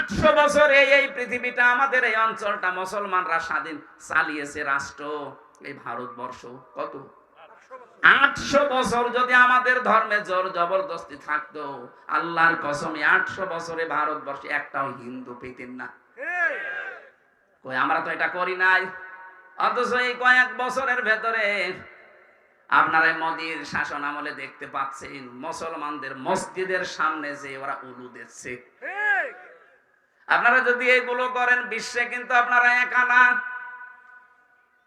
800 বছর এই পৃথিবীটা, আমাদের এই অঞ্চলটা মুসলমানরা স্বাধীন চালিয়েছে রাষ্ট্র। এই ভারতবর্ষ কত 800 বছর যদি আমাদের ধর্মে জোর জবরদস্তি থাকতো, আল্লাহর কসমে 800 বছরে ভারতবর্ষে একটাও হিন্দু পেতেন না। কই আমরা তো এটা করি নাই। অথচ এই কয়েক বছরের ভেতরে আপনারা মোদির শাসন আমলে দেখতে পাচ্ছেন মুসলমানদের মসজিদের সামনে যে ওরা উলু দিচ্ছে। আপনারা যদি এইগুলো করেন, বিশ্বে কিন্তু আপনারা একা না।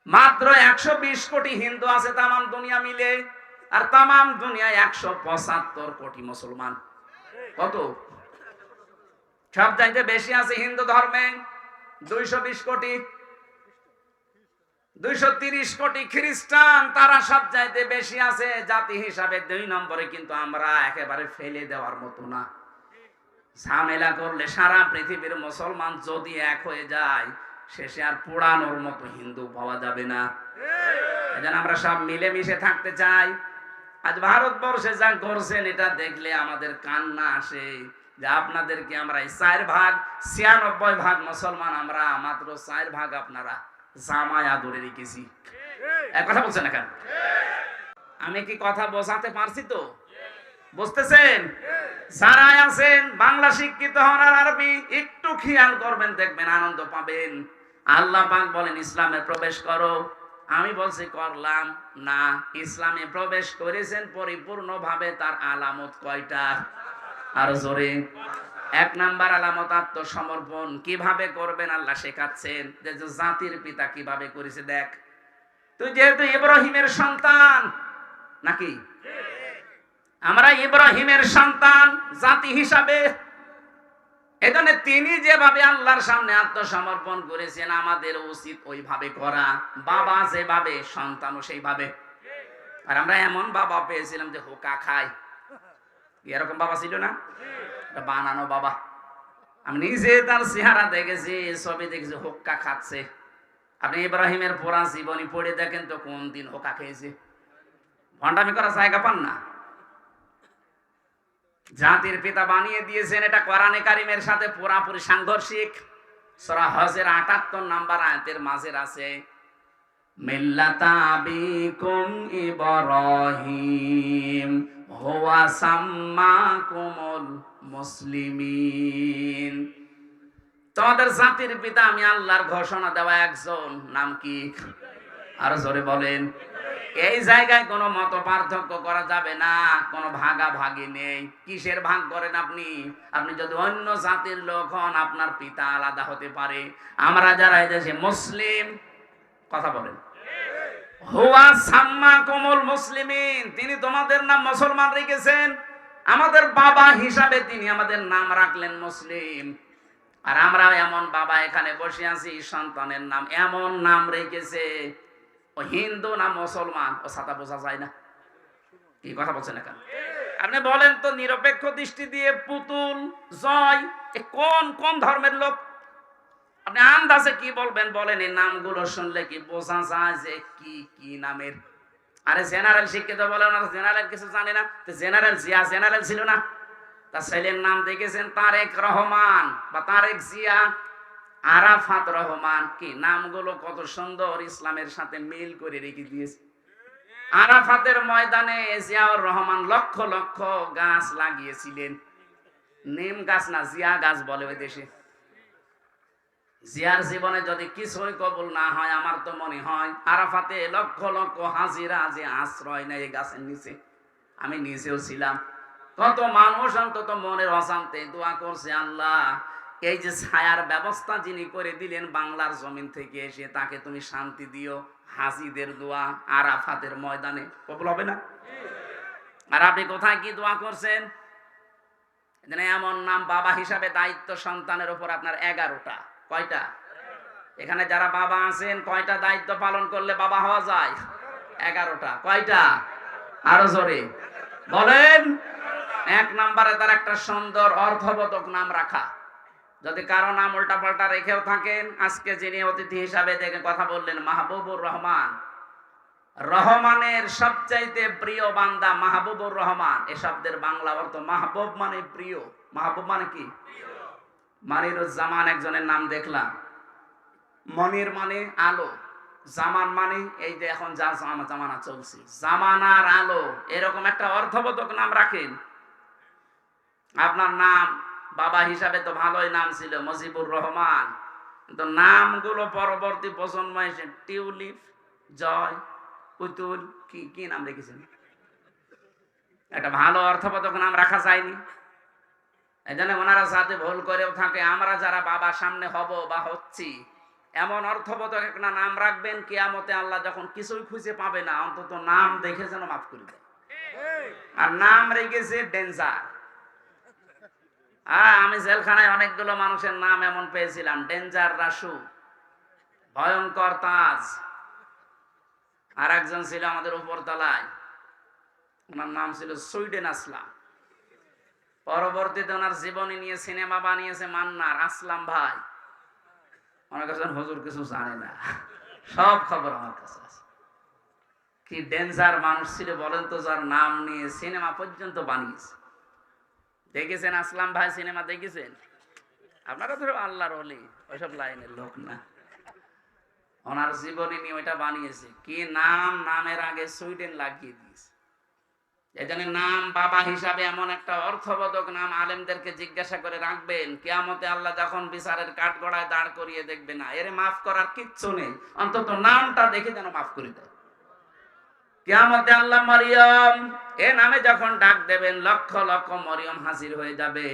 মাত্র 120 কোটি হিন্দু আছে তামাম দুনিয়া মিলে, আর তামাম দুনিয়ায় 175 কোটি মুসলমান। কত? সব চাইতে বেশি আছে হিন্দু ধর্মে 220 কোটি। 230 কোটি খ্রিস্টান, তারা সব চাইতে বেশি আছে জাতি হিসাবে 2 নম্বরে। কিন্তু আমরা একেবারে ফেলে দেওয়ার মতো না। ঝামেলা করলে সারা পৃথিবীর মুসলমান যদি এক হয়ে যায়, শেষে আর পোড়ানোর মতো হিন্দু পাওয়া যাবে না। এজন্য আমরা সব মিলেমিশে থাকতে চাই। আজ ভারতবর্ষে যা করছেন এটা দেখলে আমাদের কান্না আসে যে আপনাদেরকে আমরা 4 ভাগ 96 ভাগ মুসলমান, আমরা মাত্র 4 ভাগ আপনারা জামায়া ধরে রেখেছি। এক কথা বলছেন না কেন? আমি কি কথা বোঝাতে পারছি? তো বুঝতেছেন? যারা আছেন বাংলা শিক্ষিত হন আর আরবি একটু খেয়াল করবেন, দেখবেন আনন্দ পাবেন। আল্লাহ পাক বলেন ইসলামে প্রবেশ করো। আমি বলছি করলাম না। ইসলামে প্রবেশ করেছেন পরিপূর্ণভাবে, তার আলামত কয়টা? আর জোরে। 1 নাম্বার আলামত আত্মসমর্পণ। কিভাবে করবেন আল্লাহ শেখাচ্ছেন, যে জাতির পিতা কিভাবে করেছে। দেখ, তুই যেহেতু ইব্রাহিমের সন্তান নাকি, আমরা ইব্রাহিমের সন্তান জাতি হিসাবে, এজন্য তিনি যেভাবে আল্লাহর সামনে আত্মসমর্পণ করেছেন, আমাদের উচিত ওইভাবে করা। বাবা যেভাবে, সন্তানও সেইভাবে। আর আমরা এমন বাবা পেয়েছিলাম যে হোকা খায়। এরকম বাবা ছিল না? বানানো বাবা। আমি নিজে তার চেহারা দেখেছি, ছবি দেখেছি, হোক্কা খাচ্ছে। আপনি ইব্রাহিমের পুরা জীবনী পড়ে দেখেন তো কোন দিন হোক্কা খেয়েছে। ভণ্ডামি করার জায়গা পান না। জাতির পিতা বানিয়ে দিয়েছেন, এটা কোরআনে কারিমের সাথে পুরাপুরি সাংঘর্ষিক। সূরা হজের 78 নাম্বার আয়াতের মাঝে আছে, মিল্লাতা আবিকুম ইব্রাহিম হুয়া সাম্মাকুমুল মুসলিমিন। তোমাদের জাতির পিতা আমি আল্লাহর ঘোষণা দেওয়া একজন। নাম কি? আর জোরে বলেন। এই জায়গায় কোনো মত পার্থক্য করা যাবে না, কোনো ভাগাভাগি নেই। কিসের ভাগ করেন আপনি? আপনি যদি অন্য জাতির লোক হন, আপনার পিতা আলাদা হতে পারে। আমরা যারা এই দেশে মুসলিম, কথা বলেন, হুয়া সাম্মাকুমুল মুসলিমিন, তিনি তোমাদের নাম মুসলমান রেখেছেন। আমাদের বাবা হিসাবে তিনি আমাদের নাম রাখলেন মুসলিম। আর আমরা এমন বাবা এখানে বসে আছি, সন্তানের নাম এমন নাম রেখেছে, ও হিন্দু না মুসলমান ও সাদা বোঝা যায় না। কি কথা বলছেন এখন? আপনি বলেন তো নিরপেক্ষ দৃষ্টি দিয়ে পুতুল, জয়, কোন কোন ধর্মের লোক? আপনি আন্দাজে কি বলবেন বলেন? এই নামগুলো শুনলে কি বোঝা যায় যে কি কি নামের? আরে জেনারেল শিক্ষিত বলেন, জেনারেল কিছু জানে না। তো জেনারেল জিয়া জেনারেল ছিল না? তার ছেলের নাম দেখেছেন তারেক রহমান বা তারেক জিয়া, আরাফাত রহমান। কি নামগুলো কত সুন্দর, ইসলামের সাথে মিল করে রেখে দিয়েছে। আরাফাতের ময়দানে জিয়াউর রহমান লক্ষ লক্ষ গাছ লাগিয়েছিলেন। নিম গাছ না, জিয়া গাছ বলে ওই দেশে। জিয়ার জীবনে যদি কিছুই কবুল না হয়, আমার তো মনে হয় আরাফাতে লক্ষ লক্ষ হাজিরা যে আশ্রয় নেয় এই গাছের নিচে। আমি নিজেও ছিলাম। কত মানুষ অন্তত মনের অশান্তি দোয়া করছে, আল্লাহ এই যে ছায়ার ব্যবস্থা যিনি করে দিলেন বাংলার জমিন থেকে এসে, তাকে তুমি শান্তি দিও। হাজিদের দোয়া আরাফাতের ময়দানে কবুল হবে না? আর আপনি কোথায় কি দোয়া করছেন? এমন নাম বাবা হিসাবে দায়িত্ব সন্তানের উপর আপনার 11টা। কয়টা? এখানে যারা বাবা আছেন, কয়টা দায়িত্ব পালন করলে বাবা হওয়া যায়? 11টা। কয়টা? আরো জোরে বলেন। 1 নম্বরে তার একটা সুন্দর অর্থবোধক নাম রাখা। যদি কারো নাম উল্টা পাল্টা রেখেও থাকেন, আজকে যিনি অতিথি হিসাবে দেখে কথা বললেন মাহবুবুর রহমান, রহমানের সবচাইতে প্রিয় বান্দা মাহবুবুর রহমান। এ শব্দের বাংলা অর্থ মাহবুব মানে প্রিয়। মাহবুব মানে কি? মানিরুজ্জামান একজনের নাম দেখলাম। মনির মানে আলো, জামান মানে এই যে এখন যা জামানা চলছে, জামানার আলো, এরকম একটা অর্থবোধক নাম রাখেন। আপনার নাম বাবা হিসাবে তো ভালোই নাম ছিল মুজিবুর রহমান, কিন্তু নামগুলো পরবর্তী প্রজন্ম এসে টিউলিপ, জয়, পুতুল, কি কি নাম রেখেছেন? একটা ভালো অর্থবোধক নাম রাখা যায়নি। এই জন্য ওনারা যাতে ভুল করেও থাকে, আমরা যারা বাবার সামনে হব বা হচ্ছি, এমন অর্থবোধক একটা নাম রাখবেন, কিয়ামতে আল্লাহ যখন কিছুই খুঁজে পাবে না, অন্তত নাম দেখে যেন মাফ করে দেয়। আর নাম রেখেছে ডেঞ্জার। আমি জেলখানায় অনেকগুলো মানুষের নাম এমন পেয়েছিলাম, ডেঞ্জার রাসু, ভয়ঙ্কর তাজ। আর একজন ছিল আমাদের উপরতলায়, ওনার নাম ছিল সুইডেন আসলাম। পরবর্তীতে ওনার জীবনী নিয়ে সিনেমা বানিয়েছে মান্নার, আসলাম ভাই। অনেক কাছে হুজুর কিছু জানে না, সব খবর আমার কাছে আছে। কি ডেঞ্জার মানুষ ছিল বলেন তো, যার নাম নিয়ে সিনেমা পর্যন্ত বানিয়েছে। দেখেছেন আসলাম ভাই সিনেমা দেখেছেন? আপনারা ধরো আল্লাহর ওলি, ওইসব লাইনের লোক না। ওনার জীবনী নিয়ে ওইটা বানিয়েছে। কি নাম, নামের আগে সুইডেন লাগিয়ে দিয়েছে। এজন্য নাম বাবা হিসাবে এমন একটা অর্থবোধক নাম আলেমদেরকে জিজ্ঞাসা করে রাখবেন, কিয়ামতে আল্লাহ যখন বিচারের কাঠগড়ায় দাঁড় করিয়ে দেখবে না, এর মাফ করার কিচ্ছু নেই, অন্তত নামটা দেখে যেন মাফ করে দেয়। কিয়ামতে আল্লাহ মরিয়ম এ নামে যখন ডাক দেবেন, লক্ষ লক্ষ মরিয়ম হাজির হয়ে যাবে।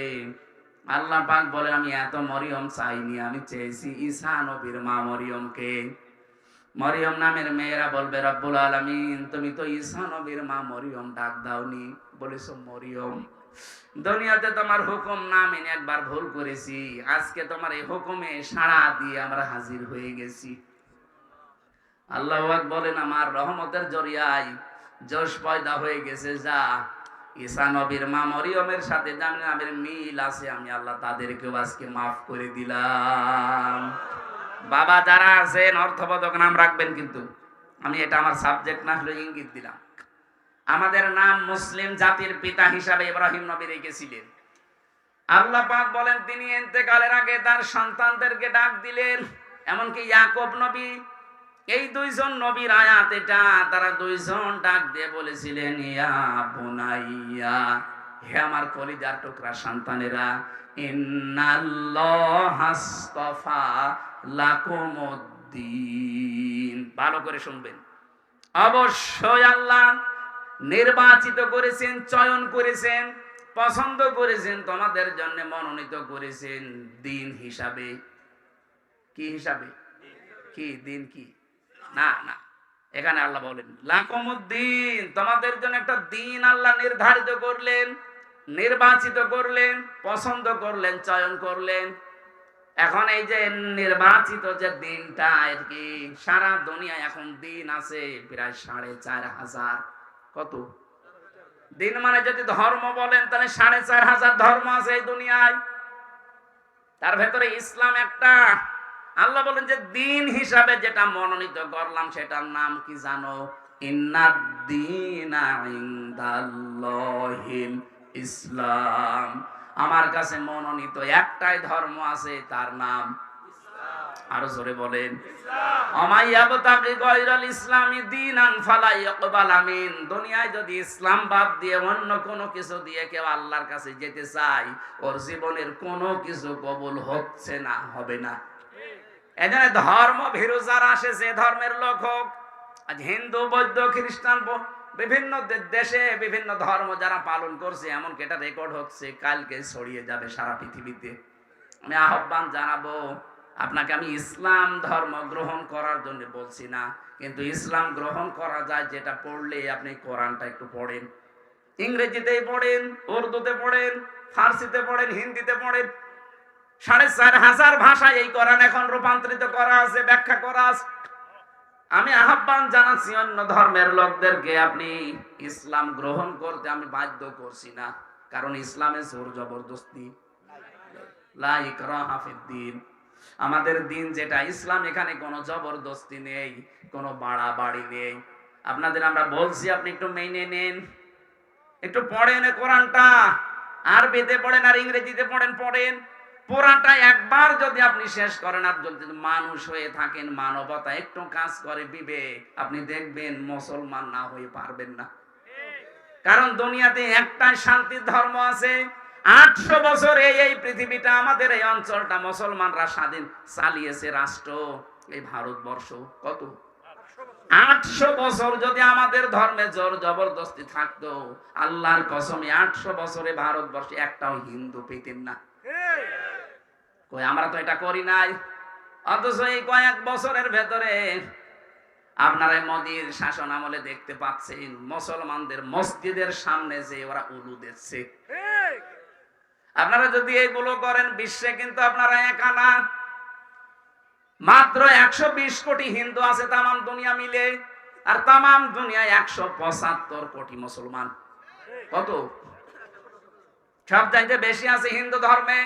আল্লাহ পাক বলে, আমি এত মরিয়ম চাইনি, আমি চেয়েছি ঈসা নবীর মা মরিয়মকে। মরিয়ম নামের মেয়েরা বলবে, রব্বুল আলামিন তুমি তো ঈসা নবীর মা মরিয়ম ডাক দাওনি, বলেছো মরিয়ম। দুনিয়াতে তোমার হুকুম না মেনে একবার ভুল করেছি, আজকে তোমার এই হুকুমে সাড়া দিয়ে আমরা হাজির হয়ে গেছি। আল্লাহ পাক বলেন, আমার রহমতের জরিয়ায় জোশ পয়দা হয়ে গেছে, যা ঈসা নবীর মা মরিয়মের সাথে যার নামের মিল আছে, আমি আল্লাহ তাদেরকেও আজকে মাফ করে দিলাম। বাবা যারা আছেন অর্থবোধক নাম রাখবেন, কিন্তু আমি এটা আমার সাবজেক্ট না হলে ইঙ্গিত দিলাম। আমাদের নাম মুসলিম জাতির পিতা হিসাবে ইব্রাহিম নবী রেখেছিলেন। আল্লাহ পাক বলেন, তিনি ইন্তেকালের আগে তার সন্তানদেরকে ডাক দিলেন, এমনকি ইয়াকুব নবী, এই দুইজন নবীর আয়াত এটা, তারা দুইজন ডাক দিয়ে বলেছিলেন, ইয়া বুনাইয়া, হে আমার কলিজার টুকরা সন্তানেরা, ইন্নাল্লাহা আস্তাফা লাকুমুদ্দিন। ভালো করে শুনবেন, অবশ্যই আল্লাহ নির্বাচিত করেছেন, চয়ন করেছেন, পছন্দ করেছেন, তোমাদের জন্য মনোনীত করেছেন দিন হিসাবে। কি হিসাবে? কি দিন? কি না না, এখানে আল্লাহ বলেন লাকুমুদ্দিন, তোমাদের জন্য একটা দিন আল্লাহ নির্ধারিত করলেন, নির্বাচিত করলেন, পছন্দ করলেন, চয়ন করলেন। এখন এই যে নির্বাচিত যে দিনটা, আর কি সারা দুনিয়ায় এখন দিন আছে প্রায় ৪৫০০। কত দিন? মানে যদি ধর্ম বলেন তাহলে ৪৫০০ ধর্ম আছে এই দুনিয়ায়, তার ভেতরে ইসলাম একটা। আল্লাহ বলেন যে দিন হিসাবে যেটা মনোনীত করলাম সেটার নাম কি জানো? ইন্নাদ-দীনা ইনদাল্লাহিল ইসলাম। আমার কাছে মনোনীত একটাই ধর্ম আছে, তার নাম ইসলাম। আরো জোরে বলেন ইসলাম। আমাইয়াবতাগি গায়রাল ইসলামি দীনান ফালা ইয়াকবাল মিন। দুনিয়ায় যদি ইসলাম বাদ দিয়ে অন্য কোনো কিছু দিয়ে কেউ আল্লাহর কাছে যেতে চায়, ওর জীবনের কোনো কিছু কবুল হচ্ছে না, হবে না। এজন্য ধর্ম ভীরু যারা আসে, যে ধর্মের লোক হোক, আজ হিন্দু, বৌদ্ধ, খ্রিস্টান, বিভিন্ন দেশে বিভিন্ন ধর্ম যারা পালন করছে, এমনকি এটা রেকর্ড হচ্ছে, কালকে ছড়িয়ে যাবে সারা পৃথিবীতে। আমি আহ্বান জানাবো আপনাকে, আমি ইসলাম ধর্ম গ্রহণ করার জন্য বলছি না, কিন্তু ইসলাম গ্রহণ করা যায় যেটা পড়লে আপনি কোরআনটা একটু পড়েন, ইংরেজিতেই পড়েন, উর্দুতে পড়েন, ফার্সিতে পড়েন, হিন্দিতে পড়েন, ৪৫০০ ভাষায় এই কোরআন এখন রূপান্তরিত করা আছে, ব্যাখ্যা করা আছে। আমি আহ্বান জানাচ্ছি অন্য ধর্মের লোকদেরকে, আপনি ইসলাম গ্রহণ করতে আমি বাধ্য করছি না, কারণ ইসলামে জোর জবরদস্তি লা ইকরাহা ফিদ্দীন। আমাদের দিন যেটা ইসলাম, এখানে কোনো জবরদস্তি নেই, কোনো বাড়াবাড়ি নেই। আপনাদের আমরা বলছি আপনি একটু মেনে নেন, একটু পড়েন কোরআনটা, আরবিতে পড়েন আর ইংরেজিতে পড়েন। পুরাটা একবার যদি আপনি শেষ করেন, আর যদি মানুষ হয়ে থাকেন, মানবতা একটু কাজ করে বিবেক, আপনি দেখবেন মুসলমান না হয়ে পারবেন না। কারণ দুনিয়াতে একটাই শান্তির ধর্ম আছে। 800 বছর এই পৃথিবীটা, আমাদের এই অঞ্চলটা মুসলমানরা স্বাধীন চালিয়েছে রাষ্ট্র, এই ভারতবর্ষ। কত 800 বছর যদি আমাদের ধর্মে জোর জবরদস্তি থাকতো, আল্লাহর কসমে 800 বছরে ভারতবর্ষে একটাও হিন্দু পেতেন না। কই আমরা তো এটা করি নাই। অথচ এই কয়েক বছরের ভেতরে আপনারা মোদির শাসন আমলে দেখতে পাচ্ছেন মুসলমানদের মসজিদের সামনে যে ওরা উলু দিচ্ছে। আপনারা যদি এগুলো করেন, বিশ্বে কিন্তু আপনারা একা না। মাত্র 120 কোটি হিন্দু আছে তামাম দুনিয়া মিলে, আর তামাম দুনিয়ায় 175 কোটি মুসলমান। কত? সব চাইতে বেশি আছে হিন্দু ধর্মে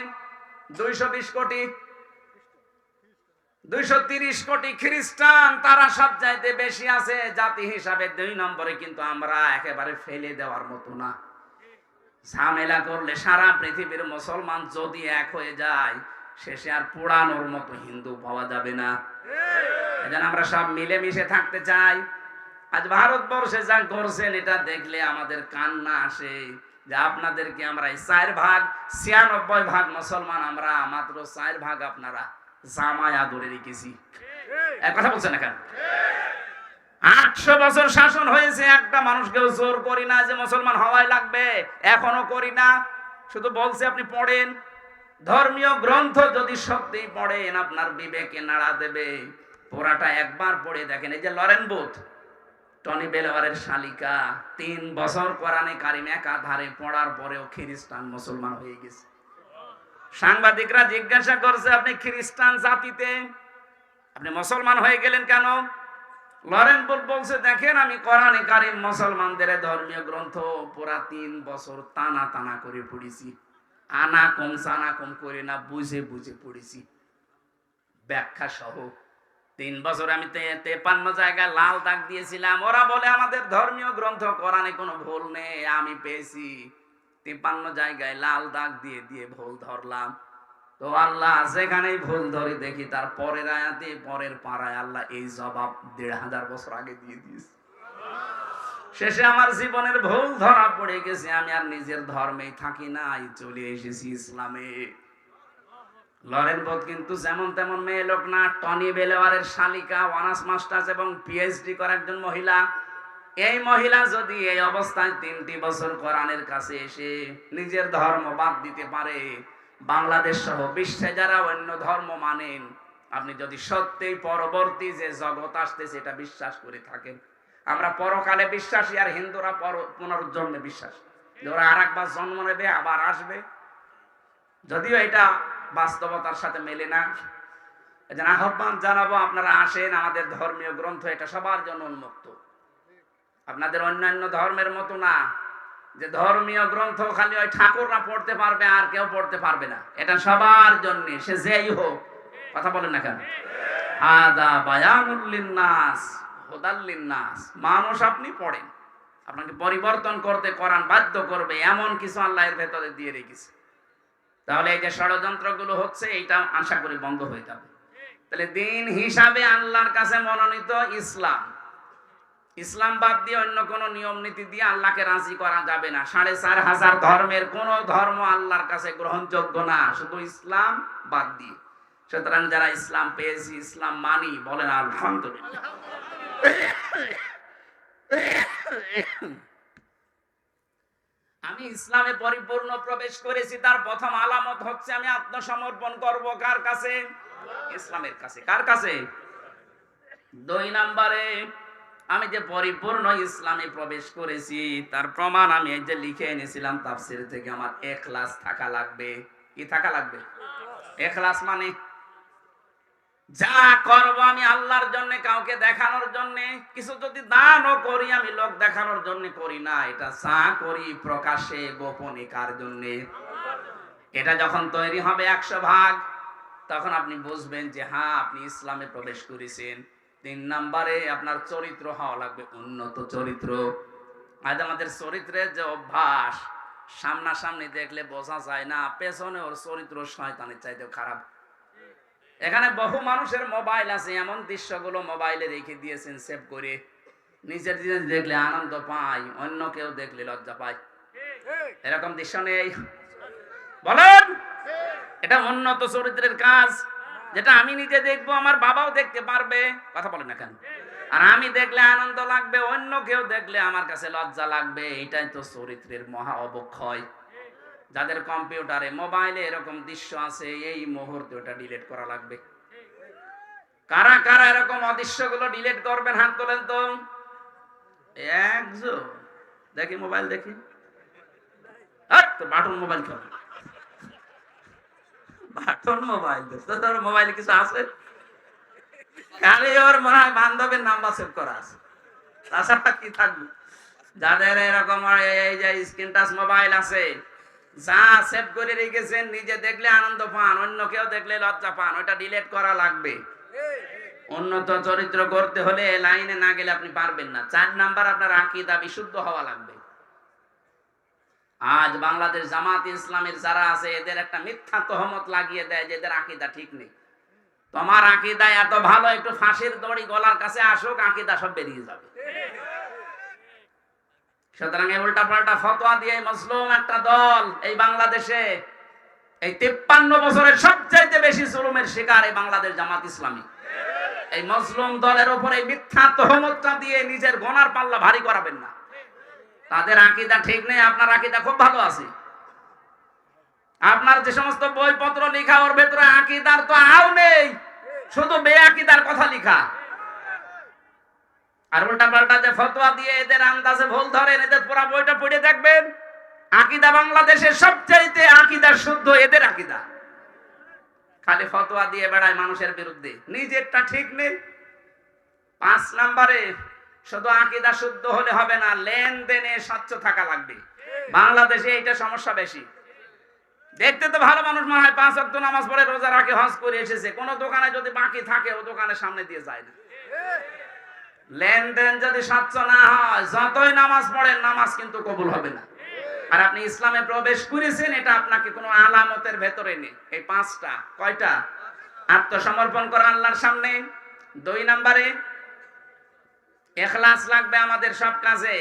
220 কোটি। 230 কোটি খ্রিস্টান, তারা সব চাইতে বেশি আছে। জাতি হিসাবে 2 নম্বরে, কিন্তু আমরা একেবারে ফেলে দেওয়ার মতো না। ঝামেলা করলে সারা পৃথিবীর মুসলমান যদি এক হয়ে যায়, শেষে আর পোড়ানোর মতো হিন্দু পাওয়া যাবে না। এজন্য আমরা সব মিলেমিশে থাকতে চাই। আজ ভারতবর্ষে যা করছেন, এটা দেখলে আমাদের কান্না আসে যে আপনাদেরকে আমরা 4 ভাগ 96 ভাগ মুসলমান, আমরা মাত্র 4 ভাগ আপনারা জামায়া ধরে রেখেছি। এক কথা বলছেন না কেন? 800 বছর শাসন হয়েছে, একটা মানুষকেও জোর করি না যে মুসলমান হওয়াই লাগবে, এখনো করি না। শুধু বলছে আপনি পড়েন, ধর্মীয় গ্রন্থ যদি সত্যি পড়েন আপনার বিবেকে নাড়া দেবে। পুরাটা একবার পড়ে দেখেন। এই যে লরেন বুথ, টনি বেলওয়ারের শালিকা, 3 বছর কোরআনে কারিম একাধারে পড়ার পরেও খ্রিস্টান মুসলমান হয়ে গেছে। সাংবাদিকরা জিজ্ঞাসা করছে, আপনি খ্রিস্টান জাতিতে আপনি মুসলমান হয়ে গেলেন কেন? লরেন বুথ বলছে, দেখেন আমি কোরআনে কারিম মুসলমানদের ধর্মীয় গ্রন্থ পুরা 3 বছর টানা টানা করে পড়েছি। আনা কম সানা কম করে না, বুঝে বুঝে পড়েছি, ব্যাখ্যা সহ। 3 বছর আমি 53 জায়গায় লাল দাগ দিয়েছিলাম। ওরা বলে আমাদের ধর্মীয় গ্রন্থ কোরআনে কোনো ভুল নেই। আমি পেয়েছি 53 জায়গায় লাল দাগ দিয়ে দিয়ে ভুল ধরলাম। তো আল্লাহ যেখানেই ভুল ধরে দেখি, তার পরের আয়াতে পরের পাড়ায় আল্লাহ এই জবাব 1500 বছর আগে দিয়ে দিয়েছে। শেষে আমার জীবনের ভুল ধরা পড়ে গেছে। আমি আর নিজের ধর্মেই থাকি নাই, চলে এসেছি ইসলামে। লরেন বুথ কিন্তু যেমন তেমন মেয়ে লোক না। টনি বেলওয়ারের শালিকা, অনার্স মাস্টার্স এবং পিএইচডি করা একজন মহিলা। এই মহিলা যদি এই অবস্থায় 3টি বছর কোরআনের কাছে এসে নিজের ধর্ম বাদ দিতে পারে, বাংলাদেশ সহ বিশ্বে যারা অন্য ধর্ম মানেন, আপনি যদি সত্যিই পরবর্তী যে জগৎ আসতেছে এটা বিশ্বাস করে থাকেন, আমরা পরকালে বিশ্বাসী, আর হিন্দুরা পুনরুজ্জন্মে বিশ্বাসী, যে ওরা আরেকবার জন্ম নেবে, আবার আসবে। যদিও এটা বাস্তবতার সাথে মেলে না। এজন্য আহ্বান জানাবো, আপনারা আসেন। আমাদের ধর্মীয় গ্রন্থ এটা সবার জন্য উন্মুক্ত। আপনাদের অন্যান্য ধর্মের মতো না যে ধর্মীয় গ্রন্থ খালি ওই ঠাকুররা পড়তে পারবে আর কেউ পড়তে পারবে না। এটা সবার জন্য, সে যেই হোক। কথা বলেন না কেন? আদা বায়ানুল লিন্নাস হুদাল লিন্নাস। মানুষ আপনি পড়েন, আপনাকে পরিবর্তন করতে কোরআন বাধ্য করবে, এমন কিছু আল্লাহর ভেতরে দিয়ে রেখেছে। তাহলে এই যে ষড়যন্ত্রগুলো হচ্ছে, এটা আশা করি বন্ধ হয়ে যাবে। তাহলে দিন হিসাবে আল্লাহর কাছে মনোনীত ইসলাম। ইসলাম বাদ দিয়ে অন্য কোন নিয়ম নীতি দিয়ে আল্লাহকে রাজি করা যাবে না। 4500 ধর্মের কোন ধর্ম আল্লাহর কাছে গ্রহণযোগ্য না, শুধু ইসলাম বাদ দিয়ে। সুতরাং যারা ইসলাম পেয়েছি, ইসলাম মানি, বলেন আলহামদুলিল্লাহ। আমি ইসলামে পরিপূর্ণ প্রবেশ করেছি, তার প্রথম আলামত হচ্ছে আমি আত্মসমর্পণ করব কার কাছে? ইসলামের কাছে। কার কাছে? 2 নম্বরে, আমি যে পরিপূর্ণ ইসলামে প্রবেশ করেছি তার প্রমাণ আমি এই যে লিখে এনেছিলাম তাফসীর থেকে, আমার ইখলাস থাকা লাগবে। কি থাকা লাগবে? ইখলাস মানে যা করব আমি আল্লাহর জন্য, কাউকে দেখানোর জন্য। কিছু যদি দানও করি, আমি লোক দেখানোর জন্য করি না, এটা যা করি প্রকাশ্যে গোপনে কার জন্য। এটা যখন তৈরি হবে 100 ভাগ, তখন আপনি বুঝবেন যে হ্যাঁ আপনি ইসলামে প্রবেশ করেছেন। 3 নম্বরে আপনার চরিত্র হওয়া লাগবে উন্নত চরিত্র। আজ আমাদের চরিত্রের যে অভ্যাস, সামনাসামনি দেখলে বোঝা যায় না, পেছনে ওর চরিত্র শয়তানের চাইতেও খারাপ। এখানে বহু মানুষের মোবাইল আছে, এমন দৃশ্যগুলো মোবাইলে রেখে দিয়েছেন সেভ করে, নিজের জিনিস দেখলে আনন্দ পায়, অন্য কেউ দেখলে লজ্জা পায়। এরকম দৃশ্য নেই? বলেন, এটা উন্নত চরিত্রের কাজ, যেটা আমি নিজে দেখবো, আমার বাবাও দেখতে পারবে। কথা বলেন না কেন? আর আমি দেখলে আনন্দ লাগবে, অন্য কেউ দেখলে আমার কাছে লজ্জা লাগবে। এটাই তো চরিত্রের মহা অবক্ষয়। যাদের কম্পিউটারে মোবাইলে এরকম দৃশ্য আছে, এই মুহূর্তে ওটা ডিলিট করা লাগবে। কারা কারা এরকম অদৃশ্যগুলো ডিলিট করবেন? হাত তোলেন তো। একজন দেখি, মোবাইল দেখি। বাটন মোবাইল কেন? বাটন মোবাইল তোর মোবাইলে কিছু আছে? খালি ওর মনে হয় বান্ধবের নাম্বার সেভ করা আছে, তাছাড়া কি থাকবে? যাদের এরকম এই যে স্ক্রিন টাচ মোবাইল আছে, যা সেভ করে রেখেছেন, নিজে দেখলে আনন্দ পান, অন্য কেউ দেখলে লজ্জা পান, ওটা ডিলিট করা লাগবে। উন্নত চরিত্র করতে হলে লাইনে না গেলে আপনি পারবেন না। 4 নাম্বার, আপনার আকীদা বিশুদ্ধ হওয়া লাগবে। আজ বাংলাদেশ জামাত ইসলামের যারা আছে, এদের একটা মিথ্যা তহমত লাগিয়ে দেয় যে এদের আকীদা ঠিক নেই। তোমার আকীদা এত ভালো, একটু ফাঁসির দড়ি গলার কাছে আসুক, আকীদা সব বেরিয়ে যাবে। সুতরাং এই উল্টা পাল্টা ফতোয়া দিয়ে মুসলিম একটা দল এই বাংলাদেশে এই 53 বছরের সবচাইতে বেশি জুলুমের শিকার এই বাংলাদেশ জামাত ইসলামী। এই মুসলিম দলের উপর এই মিথ্যা তহমতটা দিয়ে নিজের গোনার পাল্লা ভারী করাবেন না। তাদের আকীদা ঠিক নেই, আপনার আকীদা খুব ভালো আছে। আপনার যে সমস্ত বইপত্র লেখা, ওর ভেতরে আকীদার তো আও নেই, শুধু বেআকিদার কথা লেখা। আর উল্টা পাল্টা যে ফতোয়া দিয়ে এদের আন্দাজে ভুল ধরেন, এদের পুরো বইটা পড়ে দেখবেন, আকীদা বাংলাদেশের সবচাইতে আকীদা শুদ্ধ এদের আকীদা। খালি ফতোয়া দিয়ে বেড়ায় মানুষের বিরুদ্ধে, নিজেরটা ঠিক নেই। 5 নম্বরে, শুধু আকীদা শুদ্ধ হলে হবে না, লেনদেনে স্বচ্ছ থাকা লাগবে। বাংলাদেশে এইটা সমস্যা বেশি। দেখতে তো ভালো মানুষ মনে হয়, 5 ওয়াক্ত নামাজ পড়ে, রোজা রাখে, হজ করে এসেছে, কোন দোকানে যদি বাকি থাকে ও দোকানের সামনে দিয়ে যায় না। লেনদেন যদি স্বচ্ছ না হয়, যতই নামাজ পড়েন, নামাজ কিন্তু কবুল হবে না। আর আপনি ইসলামে প্রবেশ করেছেন, এটা আপনাকে কোনো আলামতের ভেতরে নেই। এই 5টা, কয়টা? আত্মসমর্পণ করা আল্লাহর সামনে। 2 নম্বরে, ইখলাস লাগবে আমাদের সব কাজে।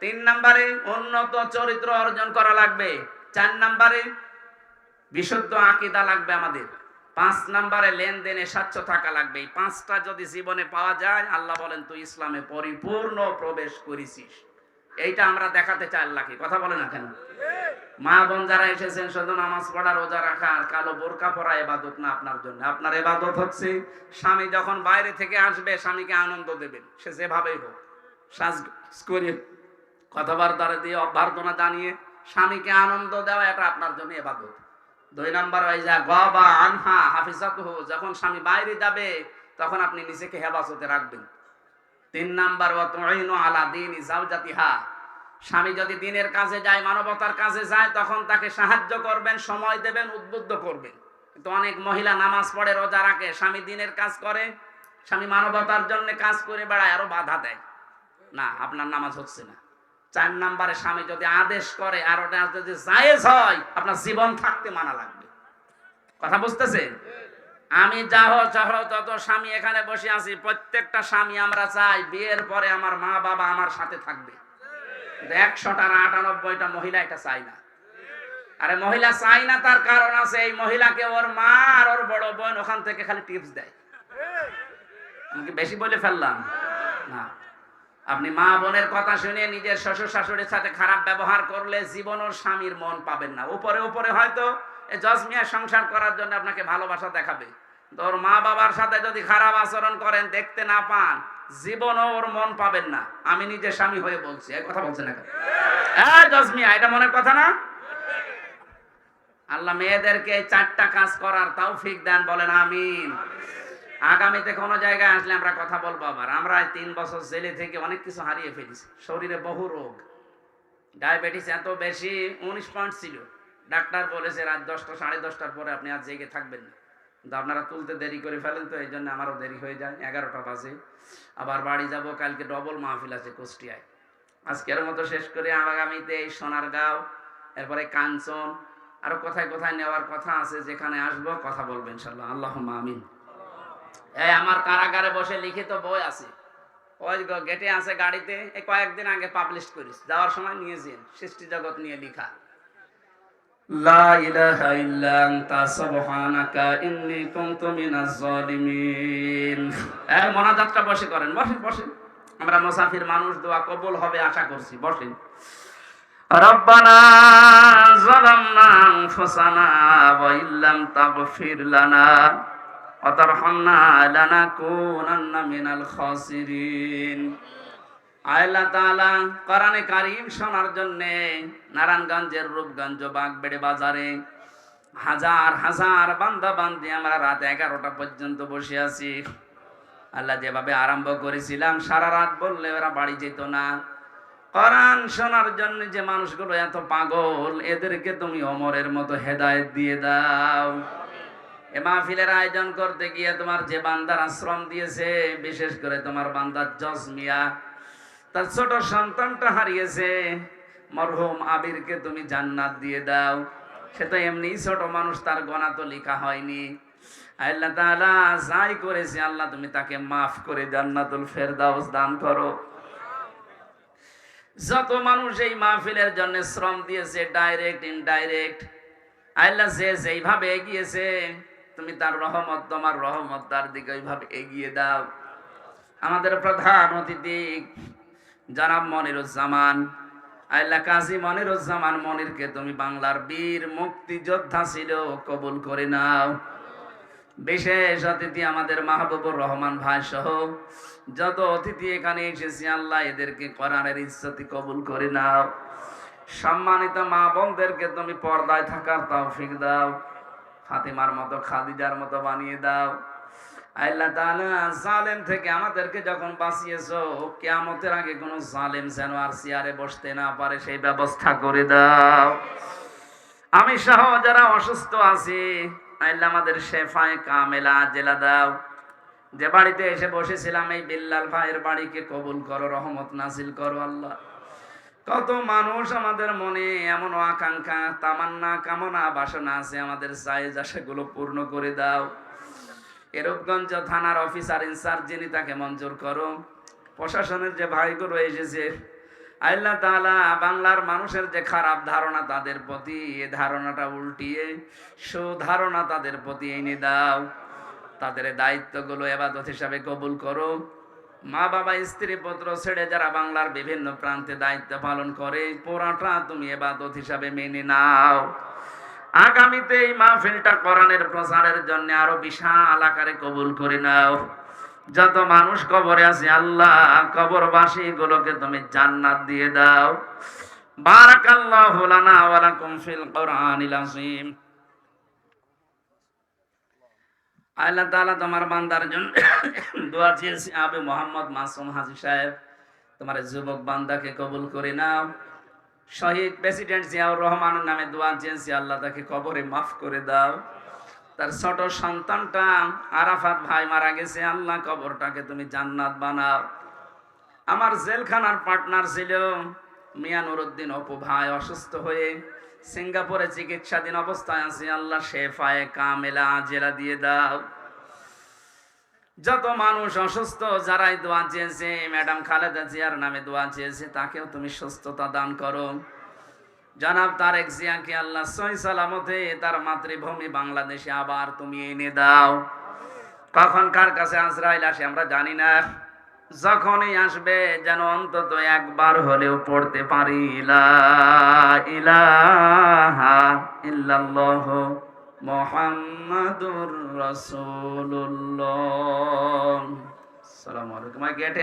3 নম্বরে, উন্নত চরিত্র অর্জন করা লাগবে। 4 নম্বরে, বিশুদ্ধ আকীদা লাগবে আমাদের। 5 নম্বরে, লেনদেনে স্বচ্ছ থাকা লাগবে। এই 5টা যদি জীবনে পাওয়া যায়, আল্লাহ বলেন তুই ইসলামে পরিপূর্ণ প্রবেশ করেছিস। এইটা আমরা দেখাতে চাই আল্লাহকে। কথা বলে না কেন? মা বোন যারা এসেছেন, শুধু নামাজ পড়া, রোজা রাখা আর কালো বোরকা পরা ইবাদত না আপনার জন্য। আপনার ইবাদত হচ্ছে স্বামী যখন বাইরে থেকে আসবে, স্বামীকে আনন্দ দেবেন, সে যেভাবেই হোক, সাজ করে, কথাবার্তা দিয়ে, অভ্যর্থনা জানিয়ে স্বামীকে আনন্দ দেওয়া, এটা আপনার জন্য ইবাদত। 2 নম্বর, ওই যা গাবা আনহা হাফিজাতুহু, যখন স্বামী বাইরে যাবে তখন আপনি নিজেকে হেফাজতে রাখবেন। 3 নম্বর, ওয়া তুইনু আলা দীনি যাওজাতিহা, স্বামী যদি দিনের কাজে যায়, মানবতার কাজে যায়, তখন তাকে সাহায্য করবেন, সময় দেবেন, উদ্বুদ্ধ করবেন। কিন্তু অনেক মহিলা নামাজ পড়ে, রোজা রাখে, স্বামী দিনের কাজ করে, স্বামী মানবতার জন্য কাজ করে বেড়ায়, আরো বাধা দেয়, না আপনার নামাজ হচ্ছে না। 4 নম্বরে, স্বামী যদি আদেশ করে আর ওটা যদি জায়েজ হয়, আপনার জীবন থাকতে মানা লাগবে। কথা বুঝতেছেন? আমি যাহ যত স্বামী এখানে বসে আছি, প্রত্যেকটা স্বামী আমরা চাই বিয়ের পরে আমার মা বাবা আমার সাথে থাকবে। 100টা না 98টা মহিলা এটা চাই না। আরে মহিলা চাই না, তার কারণ আছে। এই মহিলাকে ওর মা আর ওর বড় বোন ওখান থেকে খালি টিপস দেয়। আমি কি বেশি বলে ফেললাম? না। আপনি মা বোনের কথা শুনে নিজের শ্বশুর শাশুড়ির সাথে খারাপ ব্যবহার করলে জীবন ওর স্বামীর মন পাবেন না। উপরে উপরে হয়তো জজমিয়া সংসার করার জন্য আপনাকে ভালোবাসা দেখাবে, তোর মা বাবার সাথে যদি খারাপ আচরণ করেন, দেখতে না পান, জীবনও ওর মন পাবেন না। আমি নিজে স্বামী হয়ে বলছি, এই কথা বলছেন না? জজমিয়া, এটা মনের কথা না? আল্লাহ মেয়েদেরকে 4টা কাজ করার তৌফিক দেন, বলেন আমিন। আগামীতে কোনো জায়গায় আসলে আমরা কথা বলবো আবার। আমরা 3 বছর জেলে থেকে অনেক কিছু হারিয়ে ফেলেছি। শরীরে বহু রোগ, ডায়াবেটিস এত বেশি, 19 পয়েন্ট ছিল। ডাক্তার বলেছে রাত 10টা 10:30টার পরে আপনি আর জেগে থাকবেন না। কিন্তু আপনারা তুলতে দেরি করে ফেলেন, তো এই জন্য আমারও দেরি হয়ে যায়, 11টা বাজে। আবার বাড়ি যাব, কালকে ডবল মাহফিল আছে কুষ্টিয়ায়। আজকের মতো শেষ করে আগামীতে এই সোনারগাঁও, এরপরে কাঞ্চন, আরো কোথায় কোথায় নেওয়ার কথা আছে, যেখানে আসবো কথা বলবো ইনশাল্লাহ। আল্লাহুম্মা আমিন। এই আমার কারাগারে বসে লিখিত বই আছে, ওই গেটে আছে গাড়িতে, এই কয়েকদিন আগে পাবলিশ করিস, যাওয়ার সময় নিয়েছি, সৃষ্টি জগৎ নিয়ে লিখা। লা ইলাহা ইল্লা আনতা সুবহানাকা ইন্নী কুনতু মিনাজ জালিমিন। এই মোনাজাতটা বসে করেন, বসেন বসেন, আমরা মুসাফির মানুষ, দোয়া কবুল হবে আশা করছি, বসেন। রব্বানা যালামনা আনফুসানা ওয়া ইল্লাম তাগফির লানা ওয়া তারহামনা লানাকুনান্না মিনাল খাসিরিন। আল্লাহ তাআলা কোরআনে কারীম শোনার জন্য নারায়ণগঞ্জের রূপগঞ্জ বাগবেড়ে বাজারে হাজার হাজার বান্দা বান্দি আমরা রাত 11টা পর্যন্ত বসে আছি। আল্লাহ যেভাবে আরম্ভ করেছিলাম, সারা রাত বললে ওরা বাড়ি যেত না। কোরআন শোনার জন্য যে মানুষগুলো এত পাগল, এদেরকে তুমি ওমরের মতো হেদায়েত দিয়ে দাও। এ মাহফিলের আয়োজন করতে গিয়ে তোমার যে বান্দার আশ্রম দিয়েছে, বিশেষ করে তোমার বান্দা জজ মিয়া, তার ছোট সন্তানটা হারিয়েছে, মরহুম আবিরকে তুমি জান্নাত দিয়ে দাও। সে তো এমনি ছোট মানুষ, তার গোনা তো লেখা হয়নি। আল্লাহ তাআলা যাই করেছে, আল্লাহ তুমি তাকে মাফ করে জান্নাতুল ফেরদাউস দান করো। যত মানুষ এই মাহফিলের জন্য শ্রম দিয়েছে, ডাইরেক্ট ইনডাইরেক্ট, আল্লাহ যে যেইভাবে এগিয়েছে, তুমি তার রহমত, তোমার রহমত তার দিকে ওইভাবে এগিয়ে দাও। আমাদের প্রধান অতিথি জনাব মনিরুজ্জামান, আল্লাহ কাজী মনিরুজ্জামান মনিরকে তুমি বাংলার বীর মুক্তিযোদ্ধা ছিল, কবুল করে নাও। বিশেষ অতিথি আমাদের মাহবুবুর রহমান ভাই সহ যত অতিথি এখানে এসেছে, আল্লাহ এদেরকে কোরআনের ইজ্জতি কবুল করে নাও। সম্মানিত মা বোনদেরকে তুমি পর্দায় থাকার তৌফিক দাও, ফাতিমার মতো, খাদিজার মতো বানিয়ে দাও। আল্লাহ তাআলা জালেম থেকে আমাদেরকে যখন বাঁচিয়েছো, কিয়ামতের আগে কোনো জালেম যেন আর চেয়ারে বসতে না পারে, সেই ব্যবস্থা করে দাও। আমি সহ যারা অসুস্থ আছি, আল্লাহ আমাদের শেফায়ে কামেলা জেলা দাও। যে বাড়িতে এসে বসেছিলাম, এই বিল্লাল ভাইয়ের বাড়িকে কবুল করো, রহমত নাজিল করো। আল্লাহ কত মানুষ আমাদের মনে এমন আকাঙ্ক্ষা, তামান্না, কামনা, বাসনা আছে, আমাদের চাহিদা আশাগুলো পূর্ণ করে দাও। এরূপগঞ্জ থানার অফিসার ইনচার্জ যিনি, তাকে মঞ্জুর করো। প্রশাসনের যে ভাইগুলো এসেছে, আল্লাহ তাআলা বাংলার মানুষের যে খারাপ ধারণা তাদের প্রতি, এই ধারণাটা উল্টিয়ে সুধারণা তাদের প্রতি এনে দাও। তাদের দায়িত্বগুলো ইবাদত হিসাবে কবুল করো। মা বাবা, স্ত্রী, পুত্র ছেড়ে যারা বাংলার বিভিন্ন প্রান্তে দায়িত্ব পালন করে, পুরাটা তুমি ইবাদত হিসাবে মেনে নাও। আগামীতে এই মাহফিলটা কোরআনের প্রচারের জন্য আরো বিশাল আকারে কবুল করে নাও। যত মানুষ কবরে আছে, আল্লাহ কবরবাসী গুলোকে তুমি জান্নাত দিয়ে দাও। বারাকাল্লাহু লানা ওয়া লাকুম ফিল কোরআনিল আযীম। আল্লাহ তাআলা তোমার বান্দার জন্য দোয়া চেয়েছি, আবে মোহাম্মদ মাসুম হাজী সাহেব, তোমার যুবক বান্দাকে কবুল করে নাও। শহীদ প্রেসিডেন্ট জিয়াউর রহমানের নামে দোয়া চেয়েছি, আল্লাহ তাকে কবরে মাফ করে দাও। তার ছোট সন্তানটা আরাফাত ভাই মারা গেছে, আল্লাহ কবরটাকে তুমি জান্নাত বানাও। আমার জেলখানার পার্টনার ছিল মিয়া নুরুদ্দিন অপু ভাই, অসুস্থ হয়ে সিঙ্গাপুরে চিকিৎসাধীন অবস্থায় আছে, আল্লাহ শেফায়ে কামেলা জেলা দিয়ে দাও। যত মানুষ অসুস্থ, যারাই দোয়া চেয়েছে, ম্যাডাম খালেদা জিয়ার নামে দোয়া চেয়েছে, তাকেও তুমি সুস্থতা দান করো। জনাব তারেক জিয়াকে আল্লাহ সহি সালামতে তার মাতৃভূমি বাংলাদেশে আবার তুমি এনে দাও। কখন কার কাছে আজরাইল আসে আমরা জানি না, যখনই আসবে যেন অন্তত একবার হলেও পড়তে পারি লা ইলাহা ইল্লাল্লাহ মুহাম্মাদুর রাসূলুল্লাহ। আসসালামু আলাইকুম। গেটে